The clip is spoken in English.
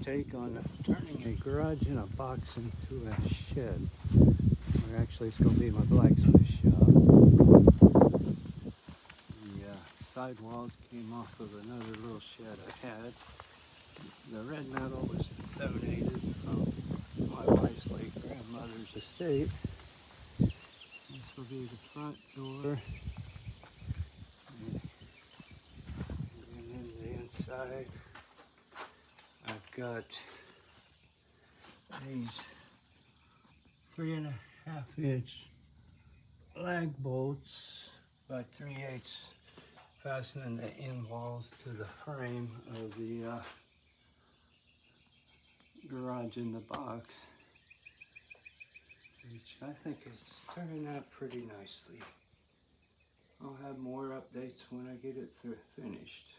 take on turning a garage in a box into a shed. Or actually, it's going to be my blacksmith shop. The side walls came off of another little shed I had. The red metal was donated from my wife's late grandmother's estate. This will be the front door. And then the inside, I've got these 3.5-inch lag bolts by 3/8 fastening the end walls to the frame of the garage in the box, which I think is turning out pretty nicely. I'll have more updates when I get it finished.